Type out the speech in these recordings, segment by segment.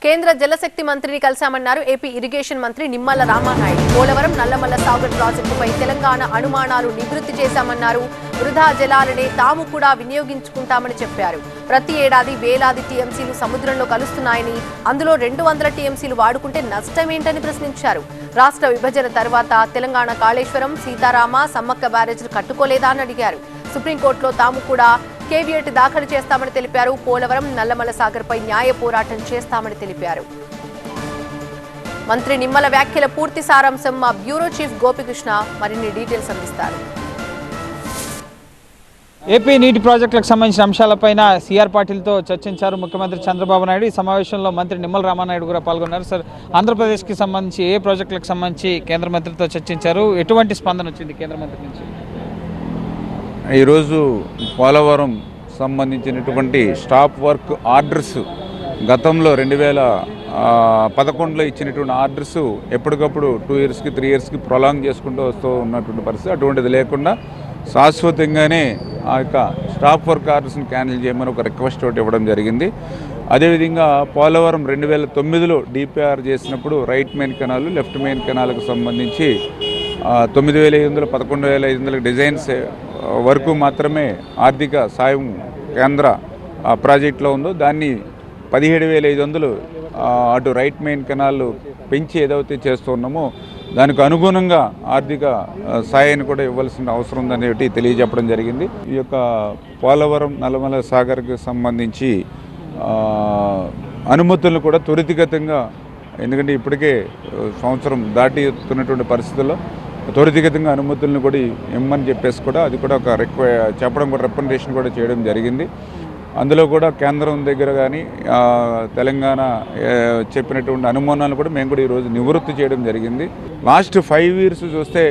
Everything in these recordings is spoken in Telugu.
కేంద్ర జలశక్తి మంత్రిని కలిశామన్నారు ఏపీ ఇరిగేషన్ మంత్రి నిమ్మల రామానాయుడు. పోలవరం నల్లమల్ల సాగర్ ప్రాజెక్టుపై తెలంగాణ అనుమానాలు నివృత్తి చేశామన్నారు. వృధా జలాలనే తాము కూడా వినియోగించుకుంటామని చెప్పారు. ప్రతి ఏడాది వేలాది టీఎంసీలు సముద్రంలో కలుస్తున్నాయని, అందులో 200 టీఎంసీలు వాడుకుంటే నష్టమేంటని ప్రశ్నించారు. రాష్ట్ర విభజన తర్వాత తెలంగాణ కాళేశ్వరం, సీతారామ, సమ్మక్క బ్యారేజీలు కట్టుకోలేదా అని అడిగారు. సుప్రీంకోర్టులో తాము కూడా కేవియట్ దాఖలు చేస్తామని తెలిపారు. పోలవరం నల్లమల్ల సాగర్ పై న్యాయ పోరాటం చేస్తామని తెలిపారు. మంత్రి నిమ్మల వ్యాఖ్యల పూర్తి సారాంశం మా బ్యూరో చీఫ్ గోపికృష్ణ మరిన్ని డీటెయిల్స్ అందిస్తారు. ఏపీ నీటి ప్రాజెక్టులకు సంబంధించిన అంశాలపైన సిఆర్ పాటిల్తో చర్చించారు ముఖ్యమంత్రి చంద్రబాబు నాయుడు. ఈ సమావేశంలో మంత్రి నిమ్మల రామానాయుడు కూడా పాల్గొన్నారు. సార్, ఆంధ్రప్రదేశ్కి సంబంధించి ఏ ప్రాజెక్టులకు సంబంధించి కేంద్ర మంత్రితో చర్చించారు? ఎటువంటి స్పందన వచ్చింది కేంద్ర మంత్రి నుంచి? ఈరోజు పోలవరం సంబంధించినటువంటి స్టాప్ వర్క్ ఆర్డర్స్ గతంలో 2011లో ఇచ్చినటువంటి ఆర్డర్స్ ఎప్పటికప్పుడు 2 ఇయర్స్కి 3 ఇయర్స్కి ప్రొలాంగ్ చేసుకుంటూ వస్తూ ఉన్నటువంటి పరిస్థితి. అటువంటిది లేకుండా శాశ్వతంగానే ఆ యొక్క స్టాప్ వర్క్ ఆర్డర్స్ని క్యాన్సిల్ చేయమని ఒక రిక్వెస్ట్ ఒకటి ఇవ్వడం జరిగింది. అదేవిధంగా పోలవరం 2009లో డిపిఆర్ చేసినప్పుడు right main canal, left main కెనాల్కు సంబంధించి 9,500 11,500 డిజైన్స్ వరకు మాత్రమే ఆర్థిక సాయం కేంద్ర ప్రాజెక్టులో ఉందో దాన్ని 17,500 అటు రైట్ మెయిన్ కెనాల్ పెంచి ఏదైతే చేస్తూ ఉన్నామో దానికి అనుగుణంగా ఆర్థిక సాయాన్ని కూడా ఇవ్వాల్సిన అవసరం ఉందనేది తెలియజెప్పడం జరిగింది. ఈ యొక్క పోలవరం నల్లమల్ల సాగర్కి సంబంధించి అనుమతులను కూడా త్వరితగతంగా, ఎందుకంటే ఇప్పటికే సంవత్సరం దాటిస్తున్నటువంటి పరిస్థితుల్లో త్వరితగతంగా అనుమతులను కూడా ఇమ్మని చెప్పేసి కూడా అది కూడా ఒక చెప్పడం కూడా రికమెండేషన్ కూడా చేయడం జరిగింది. అందులో కూడా కేంద్రం దగ్గర కానీ తెలంగాణ చెప్పినటువంటి అనుమానాలు కూడా మేము కూడా ఈరోజు నివృత్తి చేయడం జరిగింది. లాస్ట్ 5 ఇయర్స్ చూస్తే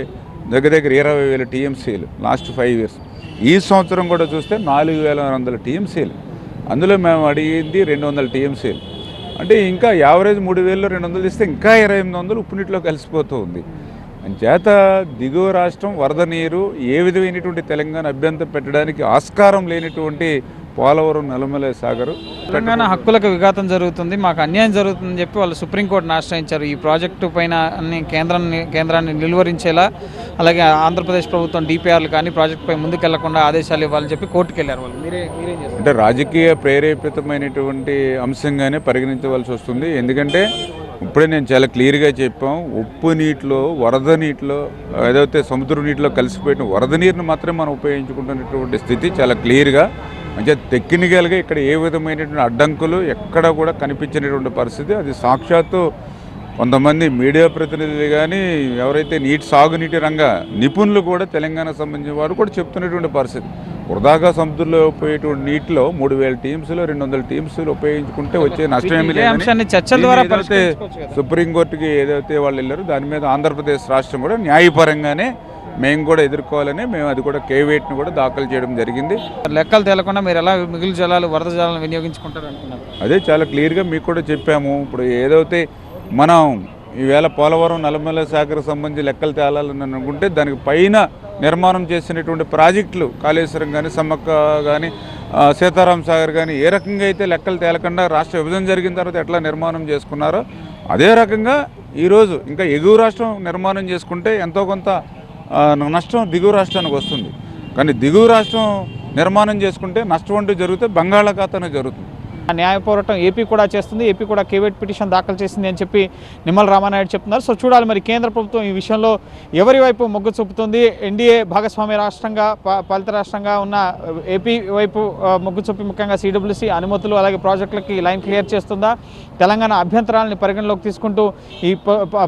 దగ్గర 20,000 టీఎంసీలు లాస్ట్ 5 ఇయర్స్. ఈ సంవత్సరం కూడా చూస్తే 4,100 టీఎంసీలు. అందులో మేము అడిగింది 200 టీఎంసీలు. అంటే ఇంకా యావరేజ్ 3,200 ఇస్తే ఇంకా 2,800 ఉప్పు నీటిలో కలిసిపోతూ ఉంది. చేత దిగువ రాష్ట్రం వరద నీరు ఏ విధమైనటువంటి తెలంగాణ అభ్యంతరం పెట్టడానికి ఆస్కారం లేనటువంటి పోలవరం నల్లమల్ల సాగరు తెలంగాణ హక్కులకు విఘాతం జరుగుతుంది, మాకు అన్యాయం జరుగుతుందని చెప్పి వాళ్ళు సుప్రీంకోర్టును ఆశ్రయించారు. ఈ ప్రాజెక్టు పైన అన్ని కేంద్రాన్ని నిలువరించేలా, అలాగే ఆంధ్రప్రదేశ్ ప్రభుత్వం డిపిఆర్లు కానీ ప్రాజెక్టుపై ముందుకెళ్లకుండా ఆదేశాలు ఇవ్వాలని చెప్పి కోర్టుకు వెళ్ళారు. వాళ్ళు మీరేం చేస్తారు? అంటే రాజకీయ ప్రేరేపితమైనటువంటి అంశంగానే పరిగణించవలసి వస్తుంది. ఎందుకంటే ఇప్పుడే నేను చాలా క్లియర్గా చెప్పాం, ఉప్పు నీటిలో వరద నీటిలో ఏదైతే సముద్ర నీటిలో కలిసిపోయిన వరద నీరుని మాత్రమే మనం ఉపయోగించుకుంటున్నటువంటి స్థితి చాలా క్లియర్గా, అంటే టెక్నికల్గా ఇక్కడ ఏ విధమైనటువంటి అడ్డంకులు ఎక్కడ కూడా కనిపించినటువంటి పరిస్థితి. అది సాక్షాత్తు కొంతమంది మీడియా ప్రతినిధులు కానీ ఎవరైతే సాగునీటి రంగ నిపుణులు కూడా తెలంగాణ సంబంధించిన వారు కూడా చెప్తున్నటువంటి పరిస్థితి. వృధాగా సముద్రంలో పోయేటువంటి నీటిలో 3,000 టీమ్స్లో 200 టీమ్స్లు ఉపయోగించుకుంటే వచ్చే నష్టమేమీ లేదని సుప్రీంకోర్టుకి ఏదైతే వాళ్ళు వెళ్ళారో దాని మీద ఆంధ్రప్రదేశ్ రాష్ట్రం కూడా న్యాయపరంగానే మేము కూడా ఎదుర్కోవాలని అది కూడా కేవేట్ను కూడా దాఖలు చేయడం జరిగింది. లెక్కలు తేలకుండా మీరు ఎలా మిగులు జలాలు వరద జలాలను వినియోగించుకుంటారు అనుకున్నారు? అదే చాలా క్లియర్గా మీకు కూడా చెప్పాము. ఇప్పుడు ఏదైతే మనం ఈవేళ పోలవరం నల్లమల్ల సాగర్ సంబంధించి లెక్కలు తేలాలని అనుకుంటే దానికి పైన నిర్మాణం చేసినటువంటి ప్రాజెక్టులు కాళేశ్వరం కానీ, సమ్మక్క కానీ, సీతారాం సాగర్ కానీ ఏ రకంగా అయితే లెక్కలు తేలకుండా రాష్ట్ర విభజన జరిగిన తర్వాత ఎట్లా నిర్మాణం చేసుకున్నారో అదే రకంగా ఈరోజు ఇంకా ఎగువ రాష్ట్రం నిర్మాణం చేసుకుంటే ఎంతో కొంత నష్టం దిగువ రాష్ట్రానికి వస్తుంది. కానీ దిగువ రాష్ట్రం నిర్మాణం చేసుకుంటే నష్టం అంటూ జరిగితే బంగాళాఖాతంలో జరుగుతుంది. న్యాయ పోరాటం ఏపీ కూడా చేస్తుంది, ఏపీ కూడా కేవేట్ పిటిషన్ దాఖలు చేసింది అని చెప్పి నిమ్మల రామానాయుడు చెప్తున్నారు. సో చూడాలి మరి కేంద్ర ప్రభుత్వం ఈ విషయంలో ఎవరి వైపు మొగ్గు చూపుతుంది. ఎన్డీఏ భాగస్వామ్య రాష్ట్రంగా పాలిత రాష్ట్రంగా ఉన్న ఏపీ వైపు మొగ్గు చూపి ముఖ్యంగా సిడబ్ల్యూసీ అనుమతులు అలాగే ప్రాజెక్టులకి లైన్ క్లియర్ చేస్తుందా, తెలంగాణ అభ్యంతరాలని పరిగణలోకి తీసుకుంటూ ఈ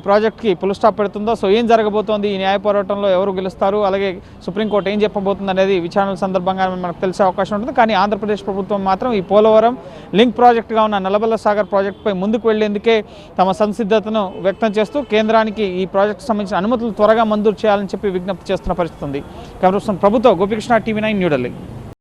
ప్రాజెక్ట్కి పుల్ స్టాప్ పెడుతుందో, సో ఏం జరగబోతోంది, ఈ న్యాయ పోరాటంలో ఎవరు గెలుస్తారు, అలాగే సుప్రీంకోర్టు ఏం చెప్పబోతుంది అనేది విచారణ సందర్భంగా మనకు తెలిసే అవకాశం ఉంటుంది. కానీ ఆంధ్రప్రదేశ్ ప్రభుత్వం మాత్రం ఈ పోలవరం లింక్ ప్రాజెక్టుగా ఉన్న నల్లమల్ల సాగర్ ప్రాజెక్టుపై ముందుకు వెళ్లేందుకే తమ సంసిద్ధతను వ్యక్తం చేస్తూ కేంద్రానికి ఈ ప్రాజెక్టుకు సంబంధించిన అనుమతులు త్వరగా మంజూరు చేయాలని చెప్పి విజ్ఞప్తి చేస్తున్న పరిస్థితి ఉంది. కెమెరా పర్సన్ ప్రభుత్వ గోపికృష్ణ, TV9 న్యూఢిల్లీ.